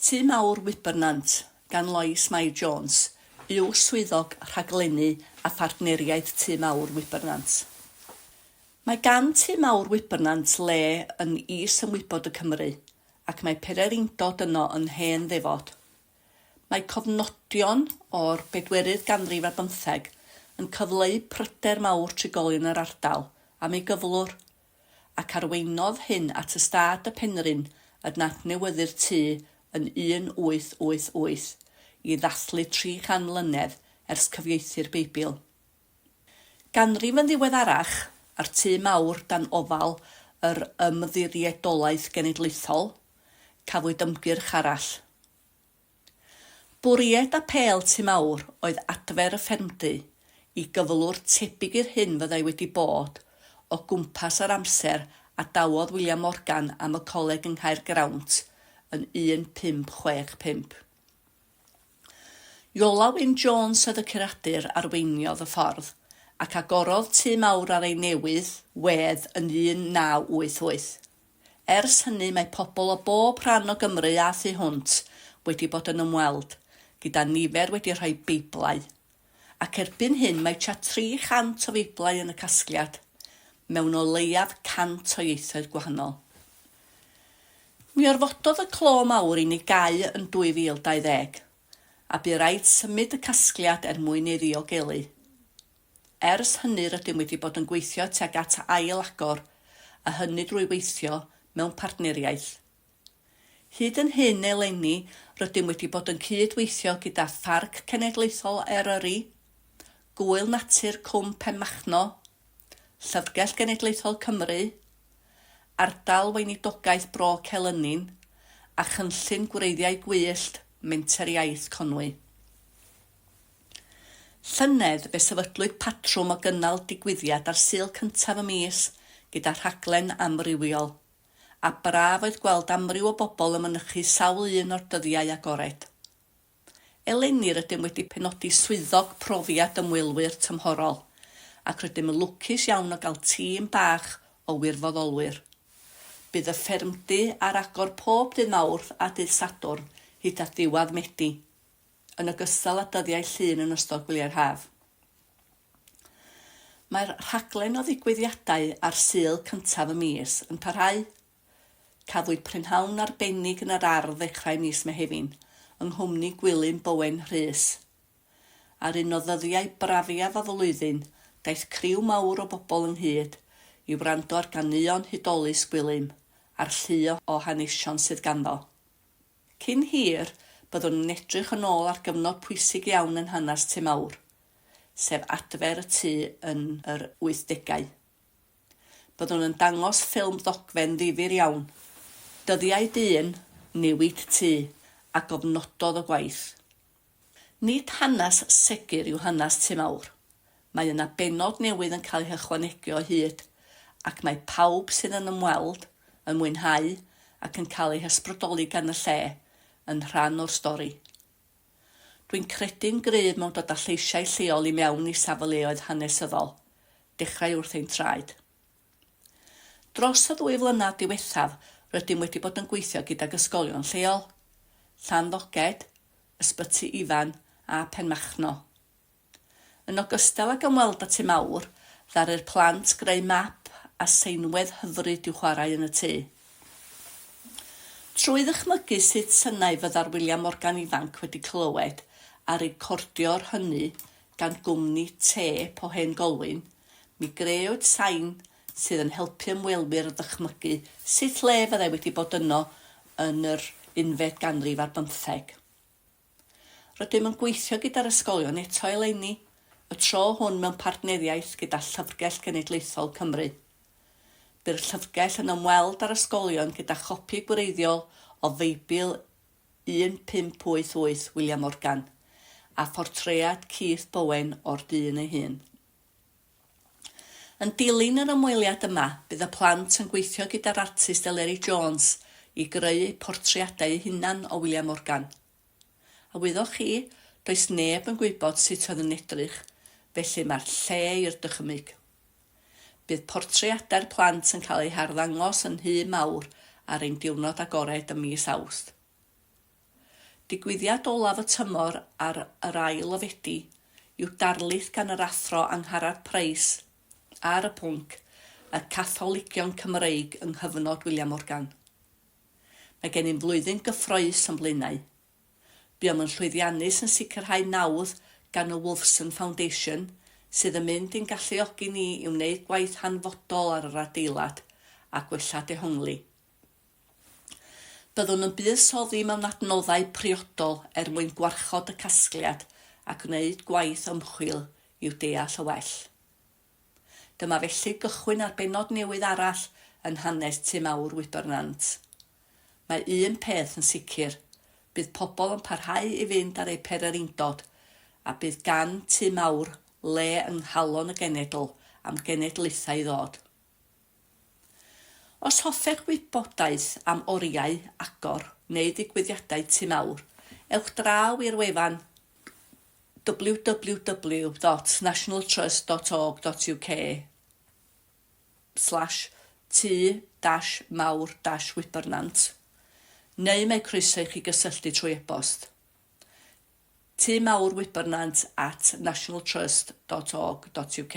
Mawr Wybrnant gan Lois Uwch Swyddog Rhaglennu a Phartneriaeth Mawr Wybrnant. Mae gan Mawr Wybrnant le yn is-ymwybod y Cymru ac mae pererindod yno yn hen ddefod. Mae cofnodion o'r 4yd ganrif ar 15 yn cyfleu pryder mawr trigolion yr ardal am ei gyflwr ac arweinodd hyn at y stad y Penrhyn yn adnewyddu'r tŷ yn 1888 i ddathlu 300 mlynedd ers cyfieithu'r Beibl. Ganrif yn ddiweddarach ar tŷ mawr dan ofal yr ymddiriedolaeth genedlaethol, cafwyd ymgyrch arall. Bwriad apêl tŷ mawr oedd adfer y ffermdy i gyflwr tebyg i'r hyn fyddai wedi bod o gwmpas yr amser a dawodd William Morgan am y coleg yng Nghaergrawnt yn 1565. Iola Wyn Jones oedd y curadur arweiniodd y ffordd ac agorodd tŷ mawr ar ei newydd wedd yn 1988. Ers hynny mae pobl o bob rhan o Gymru a thu hwnt wedi bod yn ymweld, gyda nifer wedi rhoi Beiblau, ac erbyn hyn mae tua 300 o Beiblau yn y casgliad, mewn o leiaf 100 o ieithoedd gwahanol. Mi orfododd y clo mawr i ni gau yn 2020, a bu raid symud y casgliad mwyn ei ddiogelu. Ers hynny rydym wedi bod yn gweithio tuag at ail agor, a hynny drwy weithio mewn partneriaeth. Hyd yn hyn eleni rydym wedi bod yn cydweithio gyda Pharc Cenedlaethol Eryri, Gwyl Natur Cwm Penmachno, Llyfrgell Genedlaethol Cymru, Ardal Weinidogaeth Bro Celynnin a Chynllun Gwreiddiau Gwyllt Menter Iaith Conwy. Llynedd fe sefydlwyd patrwm o gynnal digwyddiad ar Sul cyntaf y mis gyda rhaglen amrywiol, a braf oedd gweld amryw o bobl yn mynychu sawl un o'r dyddiau agored. Eleni rydym wedi penodi swyddog profiad ymwelwyr tymhorol, ac rydym yn lwcus iawn o gael tîm bach o wirfoddolwyr. Bydd y ffermdy ar agor pob dydd Mawrth a dydd Sadwrn hyd at ddiwadd Medi, yn ogystal â dyddiau llun yn ystod gwyliau'r haf. Mae'r rhaglen o ddigwyddiadau ar Sul cyntaf y mis yn parhau. Cafwyd prynhawn arbennig yn yr ardd ddechrau mis Mehefin, yng nghwmni Gwilym Bowen Rhys. Ar un o ddyddiau brafiaf o flwyddyn, daeth criw mawr o bobl ynghyd i wrando ar ganeuon hudolus Gwilym a'r llu o hanesion sydd ganddo. Cyn hir, byddwn yn edrych yn ôl ar gyfnod pwysig iawn yn hanes tŷ mawr, sef adfer y tŷ yn yr 80au. Byddwn yn dangos ffilm ddogfen ddifyr iawn, dyddiau dyn, newid tŷ a gofnododd o gwaith. Nid hanes segur yw hanes tŷ mawr. Mae yna benod newydd yn cael ei hychwanegu o hyd, ac mae pawb sydd yn ymweld, yn mwynhau ac yn cael ei hysbrydoli gan y lle yn rhan o'r stori. Dwi'n credu'n gryf mewn dod â lleisiau lleol i mewn i safleoedd hanesyddol, dechrau wrth ein traed. Dros y 2 flynedd diwethaf, rydym wedi bod yn gweithio gydag ysgolion lleol, Llanddoged, Ysbyty Ifan a Penmachno. Yn ogystal ag ymweld â tŷ mawr, ddaru'r plant greu map a seinwedd hyfryd i'w chwarae yn y tŷ. Trwy ddychmygu sut synnau fydda'r William Morgan ifanc wedi clywed a recordio'r hynny gan gwmni tep o hen Golwyn, mi grewyd sain sydd yn helpu ymwelwyr ddychmygu sut le fyddai wedi bod yno yn yr 11 ganrif ar 15. Rydym yn gweithio gyda'r ysgolion eto eleni, y tro hwn mewn partneriaeth gyda Llyfrgell Genedlaethol Cymru. By'r llyfrgell yn ymweld â'r ysgolion gyda chopi gwreiddiol o Feibl 1588 William Morgan a phortread Keith Bowen o'r dyn ei hun. Yn dilyn yr ymweliad yma, bydd y plant yn gweithio gyda'r artist Eleri Jones i greu portreadau eu hunan o William Morgan. A wyddwch chi, does neb yn gwybod sut oedd yn edrych, felly mae'r lle i'r dychymyg. Bydd portreadau'r plant yn cael eu harddangos yn Nhŷ Mawr ar ein diwrnod agored ym mis Awst. Digwyddiad olaf y tymor ar yr ail o Fedi yw darlith gan yr athro Angharad Price ar y pwnc y Catholigion Cymreig yng nghyfnod William Morgan. Mae gen i'n flwyddyn gyffroes yn blaenau. Buom yn llwyddiannus yn sicrhau nawdd gan y Wolfson Foundation sydd yn mynd i'n galluogi ni i wneud gwaith hanfodol ar yr adeilad a gwella dehongli. Byddwn yn buddsoddi mewn adnoddau priodol mwyn gwarchod y casgliad ac wneud gwaith ymchwil i'w deall y well. Dyma felly gychwyn ar benod newydd arall yn hanes Tŷ Mawr Wybrnant. Mae un peth yn sicr, bydd pobl yn parhau i fynd ar eu pererindod a bydd gan Tŷ Mawr le yng nghalon y genedl am genedlaethau ddod. Os hoffech wybodaeth am oriau, agor neu ddigwyddiadau Tŷ Mawr, ewch draw i'r wefan www.nationaltrust.org.uk/Tŷ-Mawr-Wybrnant neu mae croeso i chi gysylltu trwy e-bost tymawrwybrnant@nationaltrust.org.uk.